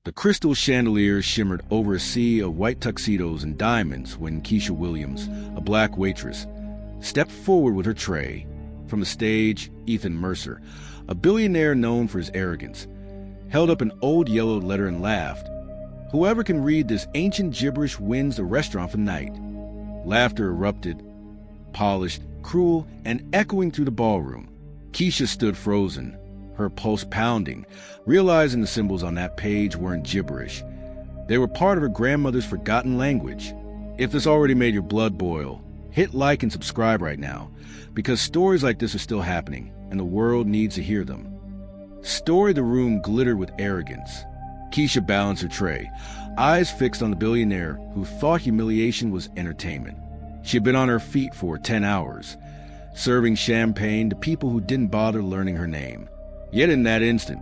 The crystal chandelier shimmered over a sea of white tuxedos and diamonds when Keisha Williams, a black waitress, stepped forward with her tray. From the stage, Ethan Mercer, a billionaire known for his arrogance, held up an old yellow letter and laughed. "Whoever can read this ancient gibberish wins the restaurant for the night." Laughter erupted, polished, cruel, and echoing through the ballroom. Keisha stood frozen, her pulse pounding, realizing the symbols on that page weren't gibberish. They were part of her grandmother's forgotten language. If this already made your blood boil, hit like and subscribe right now, because stories like this are still happening, and the world needs to hear them. Story the room glittered with arrogance. Keisha balanced her tray, eyes fixed on the billionaire who thought humiliation was entertainment. She had been on her feet for 10 hours, serving champagne to people who didn't bother learning her name. Yet in that instant,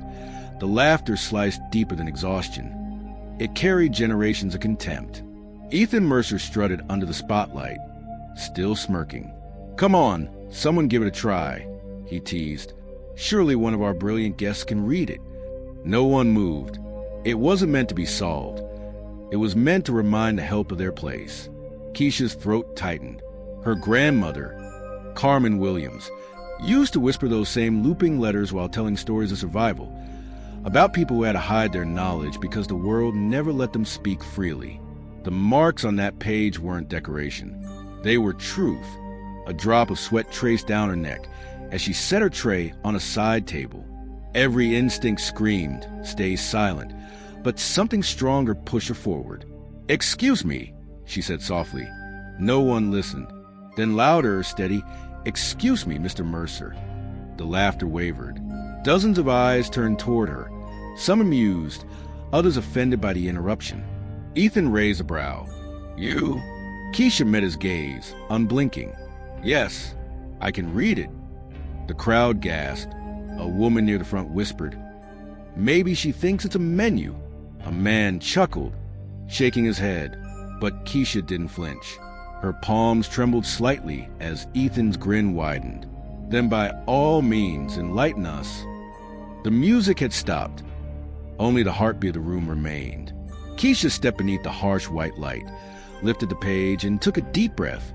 the laughter sliced deeper than exhaustion. It carried generations of contempt. Ethan Mercer strutted under the spotlight, still smirking. "Come on, someone give it a try," he teased. "Surely one of our brilliant guests can read it." No one moved. It wasn't meant to be solved. It was meant to remind the help of their place. Keisha's throat tightened. Her grandmother, Carmen Williams, used to whisper those same looping letters while telling stories of survival, about people who had to hide their knowledge because the world never let them speak freely. The marks on that page weren't decoration. They were truth. A drop of sweat traced down her neck as she set her tray on a side table. Every instinct screamed, "Stay silent," but something stronger pushed her forward. "Excuse me," she said softly. No one listened. Then louder, steady, "Excuse me, Mr. Mercer." The laughter wavered. Dozens of eyes turned toward her, some amused, others offended by the interruption. Ethan raised a brow. "You?" Keisha met his gaze, unblinking. "Yes, I can read it." The crowd gasped. A woman near the front whispered, "Maybe she thinks it's a menu." A man chuckled, shaking his head, but Keisha didn't flinch. Her palms trembled slightly as Ethan's grin widened. "Then by all means, enlighten us." The music had stopped. Only the heartbeat of the room remained. Keisha stepped beneath the harsh white light, lifted the page, and took a deep breath,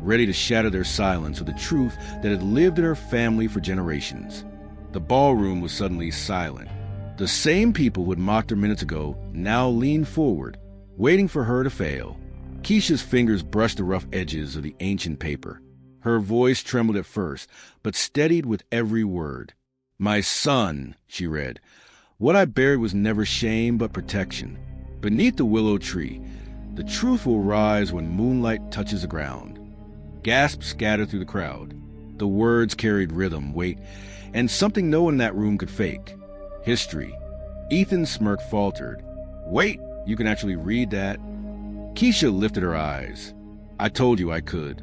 ready to shatter their silence with the truth that had lived in her family for generations. The ballroom was suddenly silent. The same people who had mocked her minutes ago now leaned forward, waiting for her to fail. Keisha's fingers brushed the rough edges of the ancient paper. Her voice trembled at first, but steadied with every word. "My son," she read, "what I buried was never shame but protection. Beneath the willow tree, the truth will rise when moonlight touches the ground." Gasps scattered through the crowd. The words carried rhythm, weight, and something no one in that room could fake. History. Ethan's smirk faltered. "Wait, you can actually read that?" Keisha lifted her eyes. "I told you I could."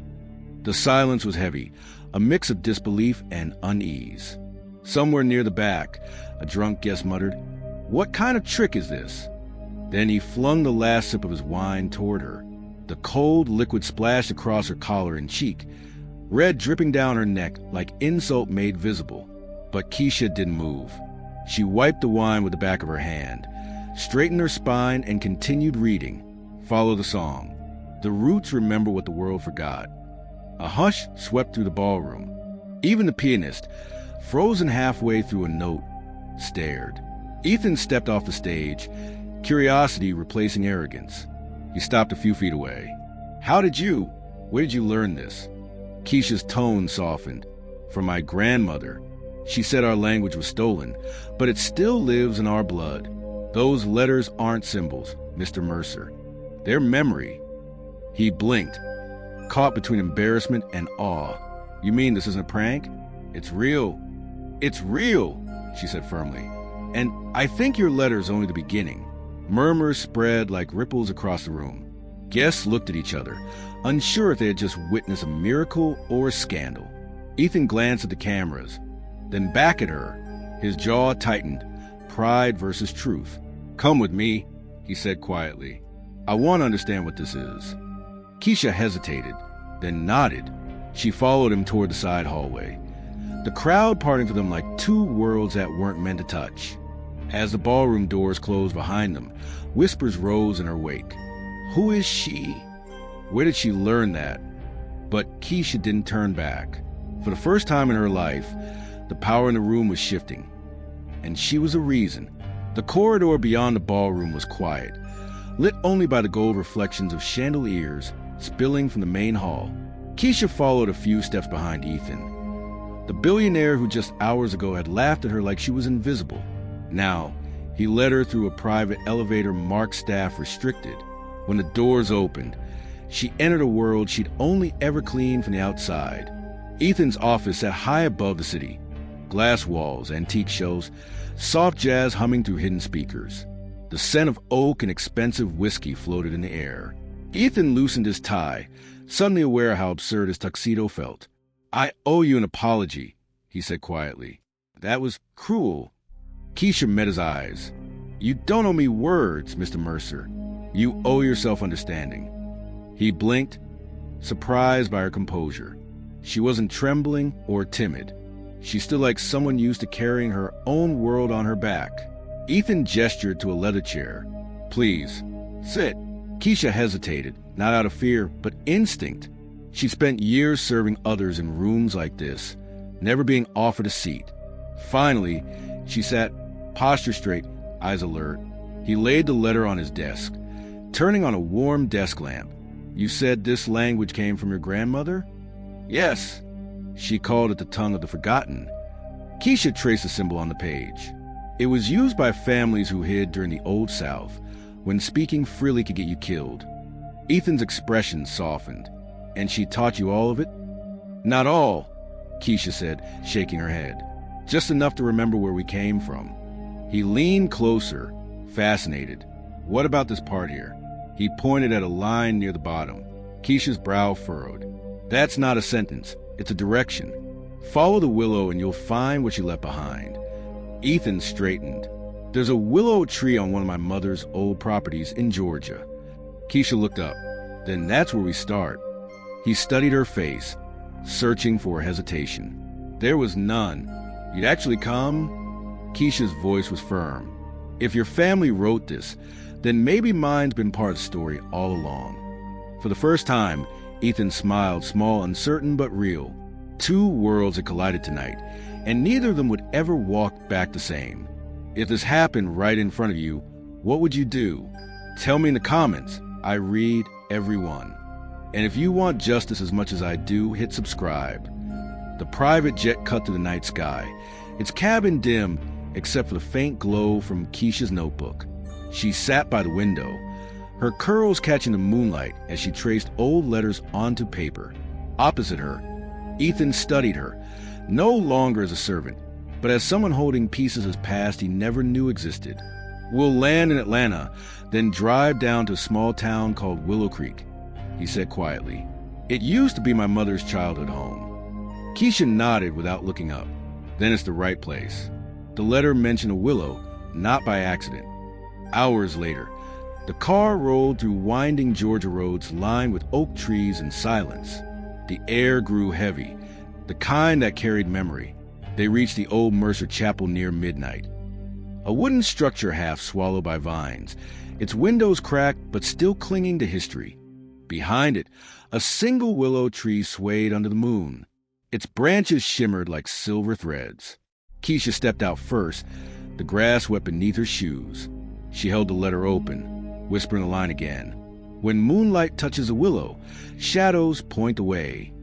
The silence was heavy, a mix of disbelief and unease. Somewhere near the back, a drunk guest muttered, "What kind of trick is this?" Then he flung the last sip of his wine toward her. The cold liquid splashed across her collar and cheek, red dripping down her neck like insult made visible. But Keisha didn't move. She wiped the wine with the back of her hand, straightened her spine, and continued reading. Follow the song. The roots remember what the world forgot. A hush swept through the ballroom. Even the pianist, frozen halfway through a note, stared. Ethan stepped off the stage, curiosity replacing arrogance. He stopped a few feet away. Where did you learn this?" Keisha's tone softened. "From my grandmother. She said our language was stolen, but it still lives in our blood. Those letters aren't symbols, Mr. Mercer. They're memory." He blinked, caught between embarrassment and awe. "You mean this isn't a prank? It's real." "It's real," she said firmly. "And I think your letter is only the beginning." Murmurs spread like ripples across the room. Guests looked at each other, unsure if they had just witnessed a miracle or a scandal. Ethan glanced at the cameras, then back at her. His jaw tightened. Pride versus truth. "Come with me," he said quietly. "I want to understand what this is." Keisha hesitated, then nodded. She followed him toward the side hallway, the crowd parting for them like two worlds that weren't meant to touch. As the ballroom doors closed behind them, whispers rose in her wake. Who is she? Where did she learn that? But Keisha didn't turn back. For the first time in her life, the power in the room was shifting. And she was a reason. The corridor beyond the ballroom was quiet, lit only by the gold reflections of chandeliers spilling from the main hall. Keisha followed a few steps behind Ethan. The billionaire who just hours ago had laughed at her like she was invisible. Now, he led her through a private elevator marked staff restricted. When the doors opened, she entered a world she'd only ever cleaned from the outside. Ethan's office sat high above the city. Glass walls, antique shelves, soft jazz humming through hidden speakers. The scent of oak and expensive whiskey floated in the air. Ethan loosened his tie, suddenly aware how absurd his tuxedo felt. "I owe you an apology," he said quietly. "That was cruel." Keisha met his eyes. "You don't owe me words, Mr. Mercer. You owe yourself understanding." He blinked, surprised by her composure. She wasn't trembling or timid. She stood like someone used to carrying her own world on her back. Ethan gestured to a leather chair. "Please, sit." Keisha hesitated, not out of fear, but instinct. She'd spent years serving others in rooms like this, never being offered a seat. Finally, she sat, posture straight, eyes alert. He laid the letter on his desk, turning on a warm desk lamp. "You said this language came from your grandmother?" "Yes." She called it the tongue of the forgotten. Keisha traced the symbol on the page. It was used by families who hid during the Old South, when speaking freely could get you killed. Ethan's expression softened. "And she taught you all of it?" "Not all," Keisha said, shaking her head. "Just enough to remember where we came from." He leaned closer, fascinated. "What about this part here?" He pointed at a line near the bottom. Keisha's brow furrowed. "That's not a sentence. It's a direction. Follow the willow and you'll find what you left behind." Ethan straightened. "There's a willow tree on one of my mother's old properties in Georgia." Keisha looked up. "Then that's where we start." He studied her face, searching for hesitation. There was none. "You'd actually come?" Keisha's voice was firm. "If your family wrote this, then maybe mine's been part of the story all along." For the first time, Ethan smiled, small, uncertain, but real. Two worlds had collided tonight, and neither of them would ever walk back the same. If this happened right in front of you, what would you do? Tell me in the comments. I read every one. And if you want justice as much as I do, hit subscribe. The private jet cut through the night sky, its cabin dim except for the faint glow from Keisha's notebook. She sat by the window, her curls catching the moonlight as she traced old letters onto paper. Opposite her, Ethan studied her, no longer as a servant, but as someone holding pieces of his past he never knew existed. "We'll land in Atlanta, then drive down to a small town called Willow Creek," he said quietly. "It used to be my mother's childhood home." Keisha nodded without looking up. "Then it's the right place." The letter mentioned a willow, not by accident. Hours later, the car rolled through winding Georgia roads lined with oak trees and silence. The air grew heavy, the kind that carried memory. They reached the old Mercer Chapel near midnight. A wooden structure half swallowed by vines, its windows cracked but still clinging to history. Behind it, a single willow tree swayed under the moon. Its branches shimmered like silver threads. Keisha stepped out first, the grass wet beneath her shoes. She held the letter open, whispering the line again. "When moonlight touches a willow, shadows point away."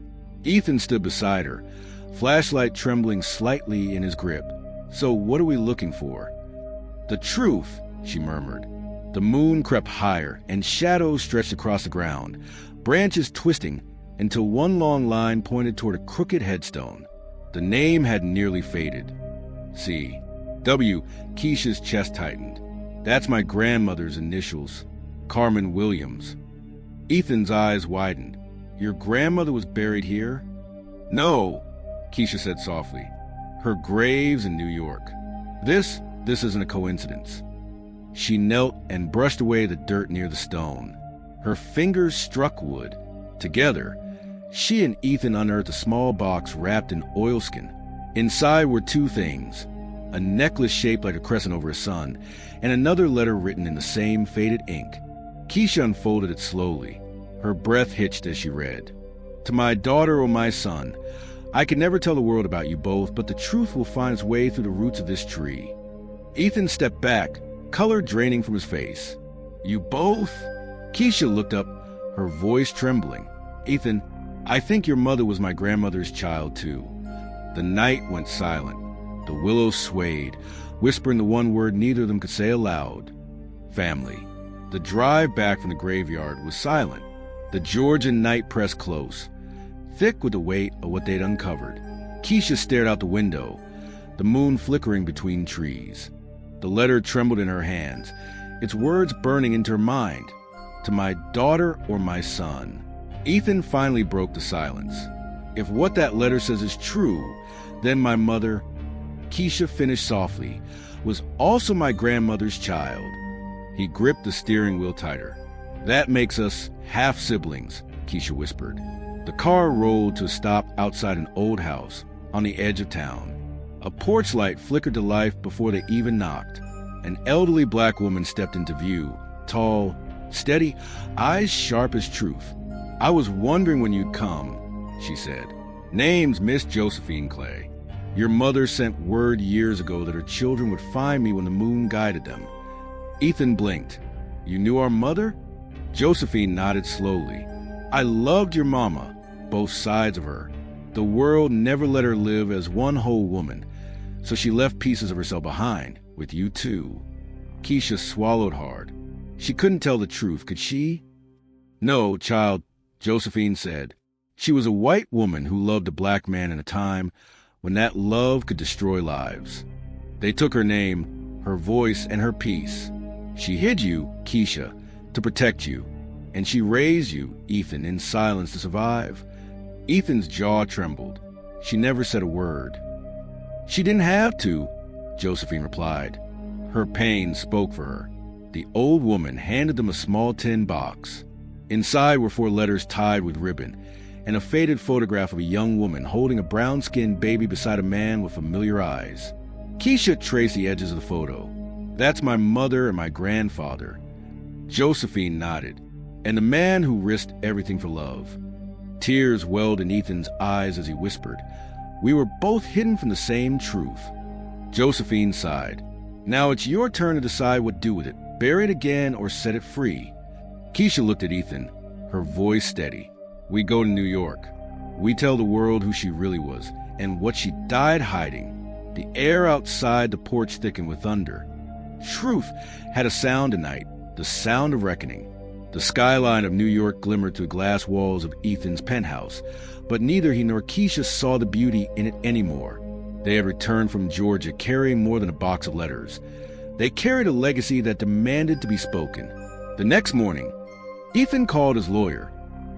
Ethan stood beside her, flashlight trembling slightly in his grip. "So what are we looking for?" "The truth," she murmured. The moon crept higher, and shadows stretched across the ground, branches twisting until one long line pointed toward a crooked headstone. The name had nearly faded. "C. W." Keisha's chest tightened. "That's my grandmother's initials, Carmen Williams." Ethan's eyes widened. "Your grandmother was buried here?" "No," Keisha said softly. "Her grave's in New York. This isn't a coincidence." She knelt and brushed away the dirt near the stone. Her fingers struck wood. Together, she and Ethan unearthed a small box wrapped in oilskin. Inside were two things: a necklace shaped like a crescent over a sun, and another letter written in the same faded ink. Keisha unfolded it slowly. Her breath hitched as she read. To my daughter or my son, I can never tell the world about you both, but the truth will find its way through the roots of this tree. Ethan stepped back, color draining from his face. You both? Keisha looked up, her voice trembling. Ethan, I think your mother was my grandmother's child too. The night went silent. The willows swayed, whispering the one word neither of them could say aloud. Family. The drive back from the graveyard was silent. The Georgian night pressed close, thick with the weight of what they'd uncovered. Keisha stared out the window, the moon flickering between trees. The letter trembled in her hands, its words burning into her mind. To my daughter or my son. Ethan finally broke the silence. If what that letter says is true, then my mother, Keisha finished softly, was also my grandmother's child. He gripped the steering wheel tighter. That makes us half-siblings, Keisha whispered. The car rolled to a stop outside an old house on the edge of town. A porch light flickered to life before they even knocked. An elderly black woman stepped into view, tall, steady, eyes sharp as truth. I was wondering when you'd come, she said. Name's Miss Josephine Clay. Your mother sent word years ago that her children would find me when the moon guided them. Ethan blinked. You knew our mother? Josephine nodded slowly. I loved your mama, both sides of her. The world never let her live as one whole woman, so she left pieces of herself behind, with you too. Keisha swallowed hard. She couldn't tell the truth, could she? No, child, Josephine said. She was a white woman who loved a black man in a time when that love could destroy lives. They took her name, her voice, and her peace. She hid you, Keisha, to protect you, and she raised you, Ethan, in silence to survive. Ethan's jaw trembled. She never said a word. She didn't have to, Josephine replied. Her pain spoke for her. The old woman handed them a small tin box. Inside were 4 letters tied with ribbon, and a faded photograph of a young woman holding a brown-skinned baby beside a man with familiar eyes. Keisha traced the edges of the photo. That's my mother and my grandfather. Josephine nodded. And the man who risked everything for love. Tears welled in Ethan's eyes as he whispered, we were both hidden from the same truth. Josephine sighed. Now it's your turn to decide what to do with it. Bury it again or set it free. Keisha looked at Ethan, her voice steady. We go to New York. We tell the world who she really was and what she died hiding. The air outside the porch thickened with thunder. Truth had a sound tonight, the sound of reckoning. The skyline of New York glimmered through glass walls of Ethan's penthouse, but neither he nor Keisha saw the beauty in it anymore. They had returned from Georgia carrying more than a box of letters. They carried a legacy that demanded to be spoken. The next morning, Ethan called his lawyer,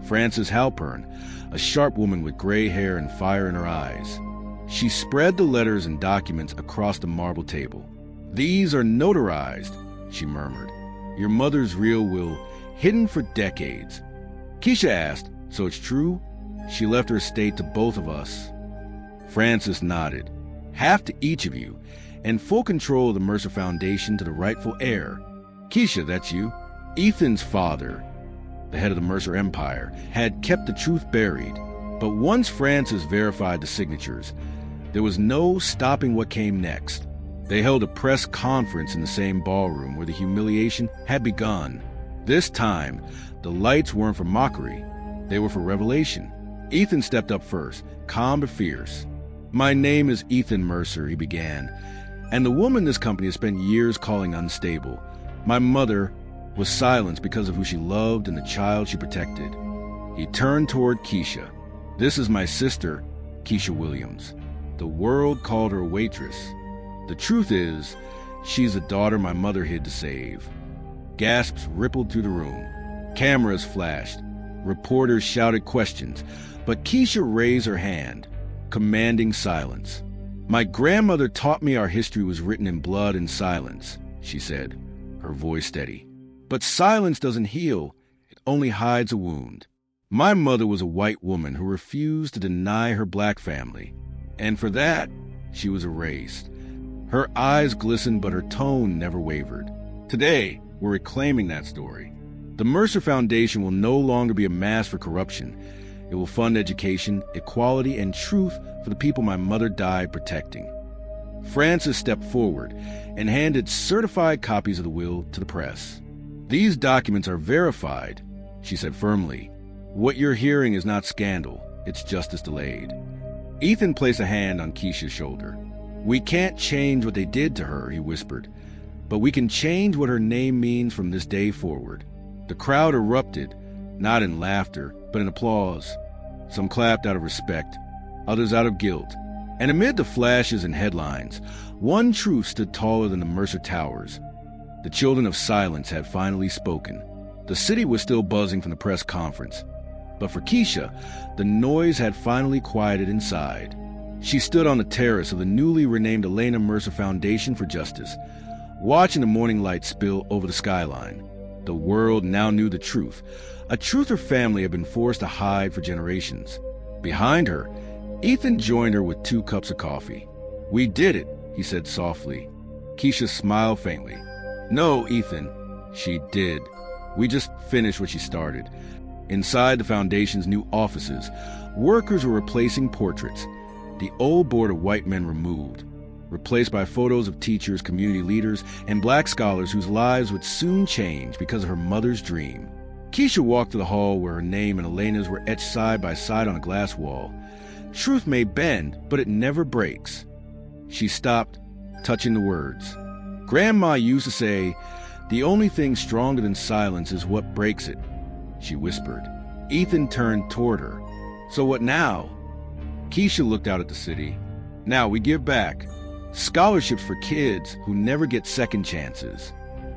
Frances Halpern, a sharp woman with gray hair and fire in her eyes. She spread the letters and documents across the marble table. These are notarized, she murmured. Your mother's real will, hidden for decades. Keisha asked, so it's true? She left her estate to both of us. Frances nodded. Half to each of you, and full control of the Mercer Foundation to the rightful heir. Keisha, that's you. Ethan's father, the head of the Mercer Empire, had kept the truth buried. But once Frances verified the signatures, there was no stopping what came next. They held a press conference in the same ballroom where the humiliation had begun. This time, the lights weren't for mockery. They were for revelation. Ethan stepped up first, calm but fierce. My name is Ethan Mercer, he began, and the woman this company has spent years calling unstable. My mother was silenced because of who she loved and the child she protected. He turned toward Keisha. This is my sister, Keisha Williams. The world called her Waitress. The truth is, she's a daughter my mother hid to save. Gasps rippled through the room. Cameras flashed. Reporters shouted questions, but Keisha raised her hand, commanding silence. My grandmother taught me our history was written in blood and silence, she said, her voice steady. But silence doesn't heal. It only hides a wound. My mother was a white woman who refused to deny her black family, and for that, she was erased. Her eyes glistened, but her tone never wavered. Today, we're reclaiming that story. The Mercer Foundation will no longer be a mask for corruption. It will fund education, equality, and truth for the people my mother died protecting. Frances stepped forward and handed certified copies of the will to the press. These documents are verified, she said firmly. What you're hearing is not scandal, it's justice delayed. Ethan placed a hand on Keisha's shoulder. We can't change what they did to her, he whispered, but we can change what her name means from this day forward. The crowd erupted, not in laughter, but in applause. Some clapped out of respect, others out of guilt. And amid the flashes and headlines, one truth stood taller than the Mercer Towers. The children of silence had finally spoken. The city was still buzzing from the press conference. But for Keisha, the noise had finally quieted inside. She stood on the terrace of the newly renamed Elena Mercer Foundation for Justice, watching the morning light spill over the skyline. The world now knew the truth, a truth her family had been forced to hide for generations. Behind her, Ethan joined her with 2 cups of coffee. We did it, he said softly. Keisha smiled faintly. No, Ethan, she did. We just finished what she started. Inside the foundation's new offices, workers were replacing portraits, the old board of white men removed, replaced by photos of teachers, community leaders, and black scholars whose lives would soon change because of her mother's dream. Keisha walked to the hall where her name and Elena's were etched side by side on a glass wall. Truth may bend, but it never breaks. She stopped, touching the words. Grandma used to say, the only thing stronger than silence is what breaks it, she whispered. Ethan turned toward her. So what now? Keisha looked out at the city. Now we give back. Scholarships for kids who never get second chances.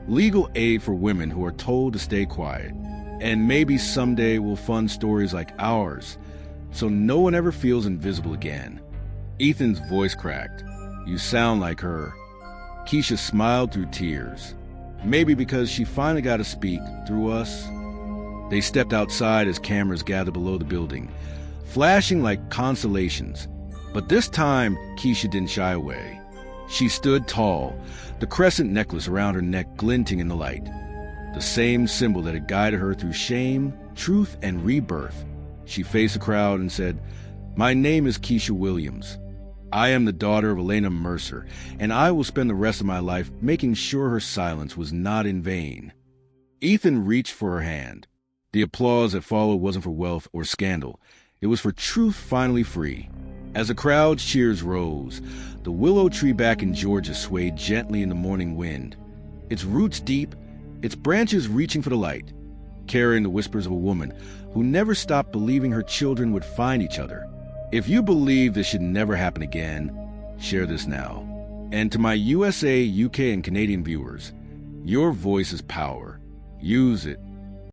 Legal aid for women who are told to stay quiet. And maybe someday we'll fund stories like ours, so no one ever feels invisible again. Ethan's voice cracked. You sound like her. Keisha smiled through tears. Maybe because she finally got to speak through us. They stepped outside as cameras gathered below the building, flashing like constellations. But this time, Keisha didn't shy away. She stood tall, the crescent necklace around her neck glinting in the light. The same symbol that had guided her through shame, truth, and rebirth. She faced the crowd and said, My name is Keisha Williams. I am the daughter of Elena Mercer, and I will spend the rest of my life making sure her silence was not in vain. Ethan reached for her hand. The applause that followed wasn't for wealth or scandal. It was for truth finally free. As the crowd's cheers rose, the willow tree back in Georgia swayed gently in the morning wind, its roots deep, its branches reaching for the light, carrying the whispers of a woman who never stopped believing her children would find each other. If you believe this should never happen again, share this now. And to my USA, UK, and Canadian viewers, your voice is power. Use it.